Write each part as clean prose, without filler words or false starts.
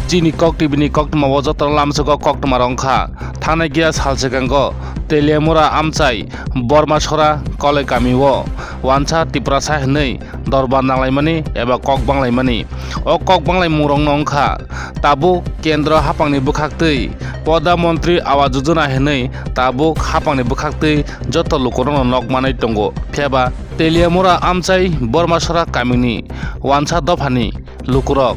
Jini kok tibini kok tuma wajotor lamsego kok tuma rongkha thana gia salsegango Teliamura amchai borma sora kole kamiwo wancha tiprasa henei dorban nanglaimani eba kok banglaimani o kok banglai murong nongkha tabu kendra hapangni bukhaktei Poda Montri Awas Yojana henei tabu hapangni bukhaktei joto lokorong nok manai tongo pheba Teliamura amchai borma sora kamini wancha dofani lukurok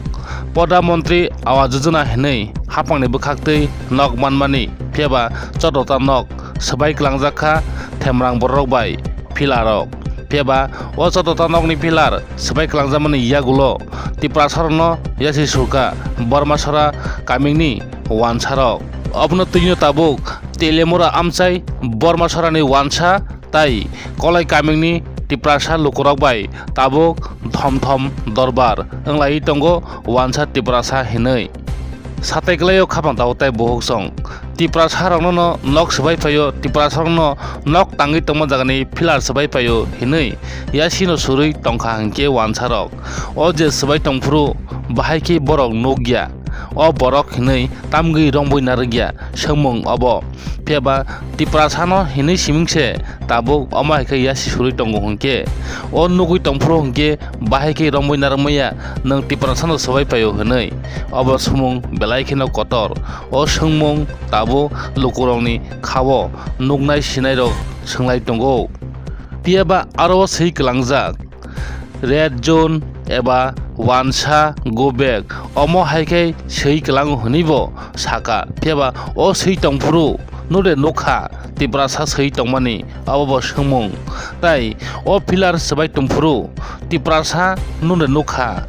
Poda Montri Awas Yojana henei hapangni bukhaktei nok manmani pheba chotota nok sebai kelangjakha themrang borok bai pilarok pheba o chotota nokni pilar sebai kelangjakmani yagulo tiprasarno yasi suka borma sora kamingni wansarok obno tuino tabuk Teliamura amchai borma sorani wansa tai kolai kamingni tiprasa lukurok bai tabuk thom dorbar englai tongo wansa tiprasa hinei sateklayo khapang tautai bohok song tiprasa rongno nok sebai payo tiprasa rongno nok tangi tongma jagani pilar sebai payo hinei yasino surui tongkha hangke wansarok o je sebai tongfru bahai ki borok nogya o borok hinei tamgui rongboi narigya sengmung obo pheba tiprasano hinei simingse tabuk omai ke yasi surui tongo hangke o nugui tongfru hangke bahai ki rongboi narmaya nang tiprasano sebai payo hinei obo sumung belai khino kotor o sengmung tabu lukurongni khawo nugnai sinai rok senglai tongo piaba aro sei kelangjak red zone eba wansa go back omo haike sei kelang hunibo saka piaba o sei tongfru nure nokha tiprasa sei tongmani abo sengmung tai o pilar sebai tongfru tiprasa nure nokha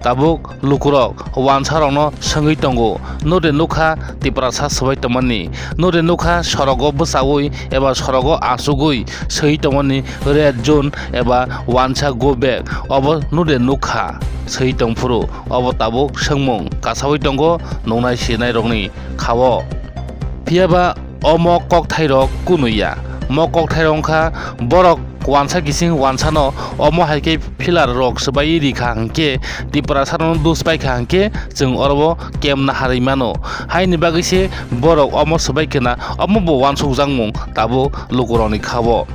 tabuk lukurok wansarokno sengui tongo nure nokha tiprasa sebai tongmani nure nokha sorogo bwsawi eba sorogo asugui sei tongmani red zone eba wansa go back obo nure nokha sei tongfru obo tabuk sengmung kasawi tongo nongnai sinai rokni khawo phiaba omo kok thairok kunuya mo kok thairongkha borok wansa kising wansano omo haike pilar rok sebai rikha hangke tiprasano duspai hangke jeng orbo kemna harimano haini bagise borok omo sebai kena omo bo wansukjangmung tabo lukuroni khawo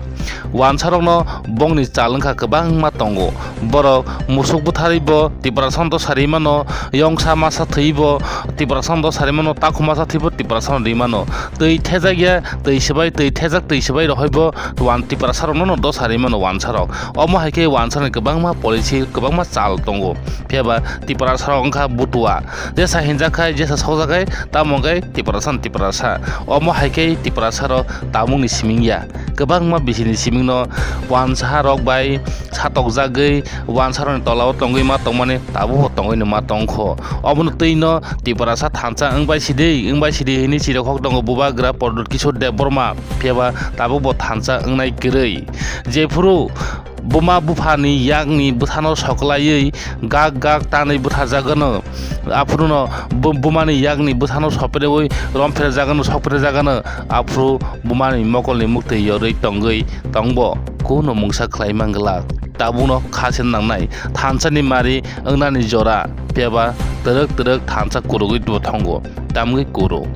wansarokno bongni chalengkha kwbangma tongo borok musuk butharibo tiprasano sarimano yongsa masa theibo tiprasano sarimano takhumasa theibo tiprasano rimano tei thejagya tei sebai tei thejak tei sebai rohoibo wan tiprasarokno no sarimano wansarok omo haike wansarni kwbangma policy kwbangma chal tongo pheba tiprasarok ongkha butua jesa hinjakhai jesa sojakhai tamongai tiprasa omo haike tiprasaro tamungni simingya kwbangma bisini simingno wansarok bai satokjagoi wansaroni tolao tongoi ma tongmani tabu tongoi ma tongkho obono teino tiprasa thansa engbai sidei hini chirok tongo bubagra Pordot Kishor Debborma pheba tabu bo thansa engnai grai jefuru buma bufani yakni buthano soklaiei gag tanai buthajagano afruno bumani yakni buthano sopreoi romphera jagano sokpre jagano afru bumani mokolni mukte yorei tongoi tongbo kuno mungsa khlai manglak tabuno khasen nangnai thansani mari engnani jora pheba terek thansa kurugui tu thongo tamgui kuro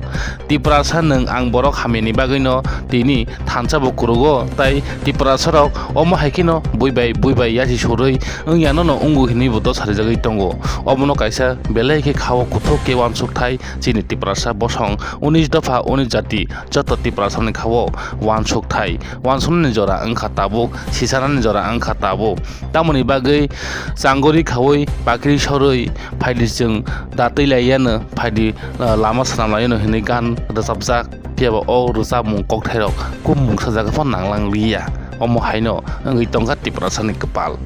tiprasa nang ang borok hameni bagino tini thansa bo kurugo tai tiprasa rok omo haikino buibai yasi surui engyano no ungu hini bodo sarijagoi tongo omono kaisa belai ke khawo kuthok ke wansuk thai chini tiprasa bosong 19 dapha 19 jati joto tiprasa ni khawo wansuk thai wansuni jora angkha tabuk sisanani jora angkha tabuk tamoni bagai sanggori khawoi pakri soroi phaidi jeng datei laiyano phaidi lama sanamlaino hini gan rosabjak pheba o rosabmung kok thairok kumung sajaga phon nanglang liya omo haino ngui tongkha tiprasani kepal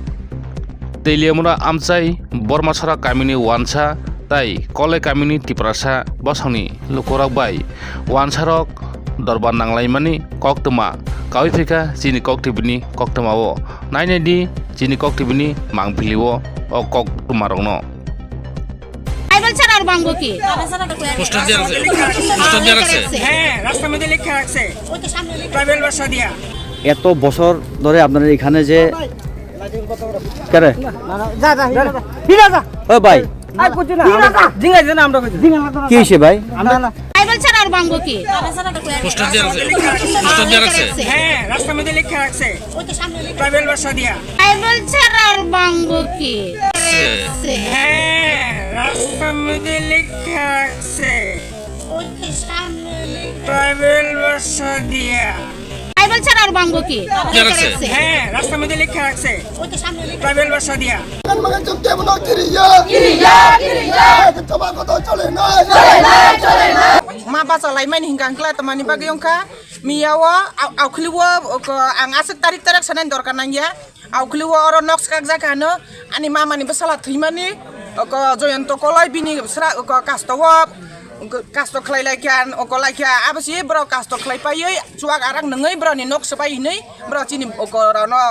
Teliamura amchai borma sora kamini wansa tai kole kamini tiprasa bosongni lukurok bai wansarok dorban nanglaimani koktuma kawi phika chini koktibini koktumao nainedi chini koktibini mangpiliwo o koktumarokno ছাড়ার বাঙ্গো কি poster দেয়া আছে হ্যাঁ রাস্তার মধ্যে লেখা রাখছে tribal ভাষা দিয়া এত বছর ধরে আপনারা এখানে যে করে ও ভাই আর কিছু না জিঙ্গা জানা আমরা কইছি কি হয়েছে ভাই? ট্রাইবেল ছাড়া আর বাংবো কি হ্যাঁ রাস্তার মধ্যে লেখা রাখছে ট্রাইবেল ভাষা দিয়া ট্রাইবেল ছাড়া আর বাংবো কি হ্যাঁ রাস্তার মধ্যে লেখা রাখছে ট্রাইবেল ভাষা দিয়া ট্রাইবেল ছাড়া আর বাংবো কি হ্যাঁ রাস্তার মধ্যে লেখা রাখছে ট্রাইবেল ভাষা দিয়া ma ba sa lai main hinggang kla tamani ba gyong ka miyawa au khliwa ko ang asik tarik sanan dor kan ya au khliwa oro nox kak ja kano ani mama ni besala thimani ko joyanto kolai bini sra ko kastowa kasto khlai lai kan ko lai kya abasi bro kasto khlai pai chuak arang nengai bro ni nox pai nei bro chini ko rano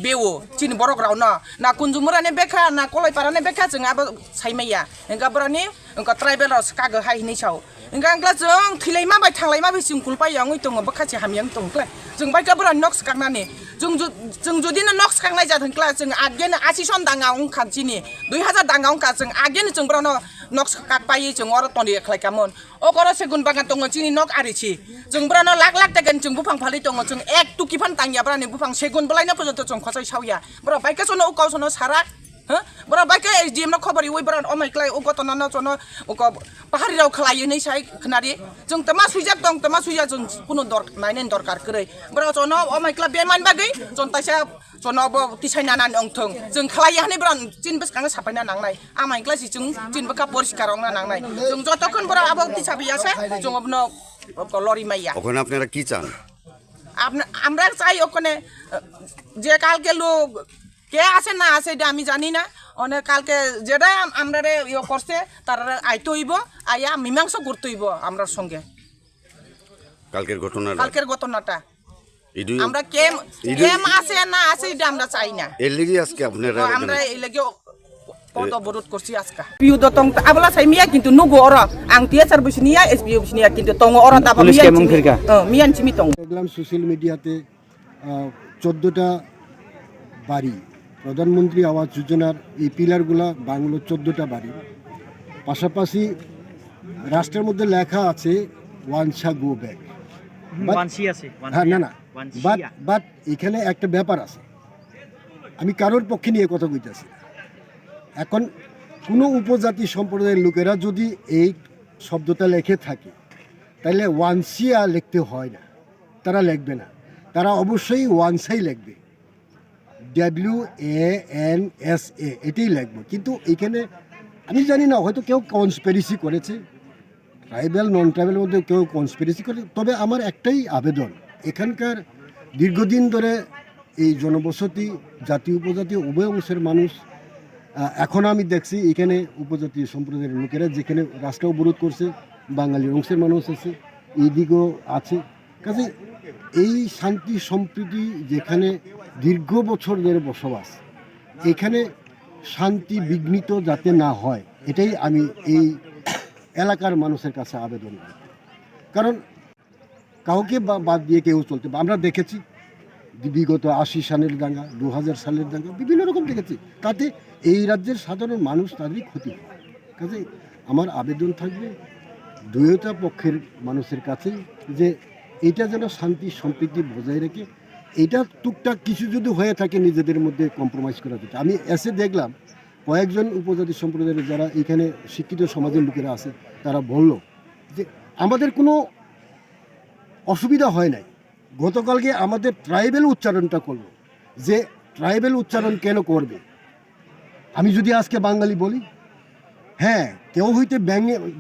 bewo chini borok rauno na kunjumurane beka na kolai parane beka jeng abo saimaya engka brani engka tribal ros kaga hai ni chau engka angla jeng thilai ma bai thanglai ma bising kulpai yang ui tongo bakhachi hamyang tongkla jeng bai ka brani nox kaknani jeng jodi na nox kaknai ja thangkla jeng agen asison danga ung khanchini 2000 danga ung ka jeng agen jeng brano nox kakpai jeng oro toni khlai kamon okoro segun bagan tongo chini nok arichi jeng brano lak lak taken jeng bufang phali tongo jeng ek tukifan tangya brani bufang segun belai na pojoto jeng khosai sauya bro baika sono ukau sono sarak ha bro baika SDM no khobari oi bro omai klai ugotona no sono uko pahari rau khlai nei sai khnari jeng tama suijak tong tama suija jeng kuno dor nainen dorkar krei bro sono omai kla beman bagai jon taisa sono bo tisai nanan ongthong jeng khlai hani bro chin bes kang sapaina nangnai amai kla si jeng chin baka poriskar ong nangnai jeng jotokon bro abo tisabiya sa jeng obno lori maইয়া ওখানে আপনারা কি চান? আমরা চাই ওখানে যে কালকে লোক কে আছে না আছে এটা আমি জানি না অনেক কালকে যেটা আমরা ইয়ে করছে তারা আইতে হইব আইয়া মীমাংসা করতে হইব আমরার সঙ্গে কালকের ঘটনাটা আমরা কেম আছে না আছে এটা আমরা চাই না এর লাগি আজকে আপনারা আমরা এই লাগে পদ অবরোধ করছি আজকে পিউ তো তং আবলা সাইমিয়া কিন্তু নুগো অর আং টিএসআর বসনিয়া এসবিও বসনিয়া কিন্তু তং অর দাবা মিয়ান চিমি তং দেখলাম সোশ্যাল মিডিয়াতে 14টা বাড়ি প্রধানমন্ত্রী আবাস যোজনার এই পিলারগুলা বাংলো 14টা বাড়ি পাশাপাশি রাষ্ট্রের মধ্যে লেখা আছে ওয়ানসা গো ব্যাক হ্যাঁ না বাট এখানে একটা ব্যাপার আছে আমি কারোর পক্ষে নিয়ে কথা কইতেছি এখন কোনো উপজাতি সম্প্রদায়ের লোকেরা যদি এই শব্দটা লেখে থাকে তাহলে ওয়ানসিয়া লিখতে হয় না তারা লিখবে না তারা অবশ্যই ওয়ানসাই লিখবে WANSA এটাই লিখবে কিন্তু এখানে আমি জানি না হয়তো কেউ কনস্পিরেসি করেছে ট্রাইবাল নন ট্রাইবালের মধ্যে কেউ কনস্পিরেসি করে তবে আমার একটাই আবেদন এখানকার দীর্ঘদিন ধরে এই জনবসতি জাতি উপজাতি উভয় অংশের মানুষ এখন আমি দেখছি এখানে উপজাতি সম্প্রদায়ের লোকেরা যেখানে রাস্তা অবরোধ করছে বাঙালি অংশের মানুষ আছে এই দিকেও আছে কাজে এই শান্তি সম্প্রীতি যেখানে দীর্ঘ বছর ধরে বসবাস এখানে শান্তি বিঘ্নিত যাতে না হয় এটাই আমি এই এলাকার মানুষের কাছে আবেদন করি কারণ কাউকে বাদ দিয়ে কেউ চলতে আমরা দেখেছি বিগত 80 সালের দাঙ্গা 2000 সালের দাঙ্গা বিভিন্ন রকম দেখেছি তাতে এই রাজ্যের সাধারণ মানুষ তাদেরই ক্ষতি হয় কাজে আমার আবেদন থাকবে দুইটা পক্ষের মানুষের কাছে যে এটা যেন শান্তি সম্প্রীতি বজায় রেখে এটা টুকটাক কিছু যদি হয়ে থাকে নিজেদের মধ্যে কম্প্রোমাইজ করা যেতে আমি এসে দেখলাম কয়েকজন উপজাতি সম্প্রদায়ের যারা এখানে শিক্ষিত সমাজের লোকেরা আছে তারা বলল যে আমাদের কোনো অসুবিধা হয় নাই গতকালকে আমাদের ট্রাইবেল উচ্চারণটা করলো যে ট্রাইবেল উচ্চারণ কেন করবে আমি যদি আজকে বাঙালি বলি হ্যাঁ কেউ হইতে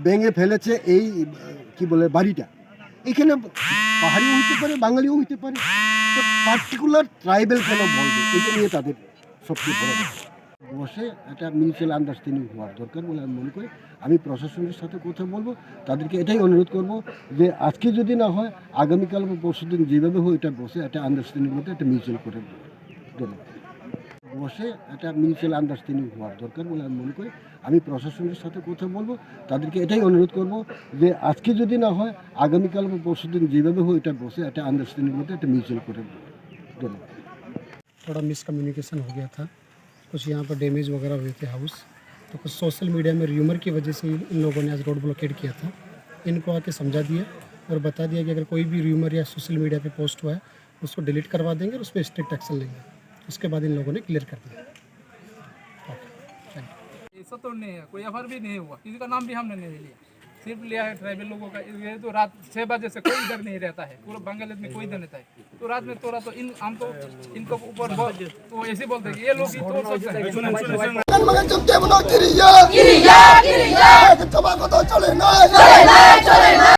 ব্যাঙে ফেলেছে এই কি বলে বাড়িটা এখানে পাহাড়িও হইতে পারে বাঙালিও হইতে পারে তো পার্টিকুলার ট্রাইবেল কেন বলবে এটা নিয়ে তাদের সবচেয়ে বড় বসে একটা মিউচুয়াল আন্ডারস্ট্যান্ডিং হওয়ার দরকার বলে আমি মনে করি আমি প্রশাসনের সাথে কথা বলবো তাদেরকে এটাই অনুরোধ করব যে আজকে যদি না হয় আগামীকাল বা পরশুদিন যেভাবে হোক এটা বসে একটা আন্ডারস্ট্যান্ডিং মধ্যে একটা মিউচুয়াল করে ধন্যবাদ বসে একটা মিউচুয়াল আন্ডারস্ট্যান্ডিং হওয়ার দরকার বলে আমি মনে করি আমি প্রশাসনের সাথে কথা বলবো তাদেরকে এটাই অনুরোধ করব যে আজকে যদি না হয় আগামীকাল বা পরশুদিন যেভাবে হোক এটা বসে একটা আন্ডারস্ট্যান্ডিং মধ্যে একটা মিউচুয়াল করে ধন্যবাদ थोड़ा मिसकम्युनिकेशन हो गया था कुछ यहाँ पर डैमेज वगैरह हुए थे हाउस तो कुछ सोशल मीडिया में र्यूमर की वजह से इन लोगों ने आज रोड ब्लॉकेड किया था। इनको आके समझा दिया और बता दिया कि अगर कोई भी र्यूमर या सोशल मीडिया पे पोस्ट हुआ है उसको डिलीट करवा देंगे और उस पर स्ट्रिक्ट एक्शन लेंगे। उसके बाद इन लोगों ने क्लियर कर दिया। ऐसा तो नहीं है, कोई एफआईआर भी नहीं हुआ, किसी का नाम भी हमने नहीं लिया, सिर्फ लिया है ट्राइबल लोगों का। ये तो रात 6 बजे से कोई इधर नहीं रहता है, पूरा बांग्लादेश में कोई इधर नहीं रहता है। तो रात में तोड़ा तो हम तो इनको ऊपर तो ऐसे बोलते हैं कि ये लोग ही तोड़ सकते हैं।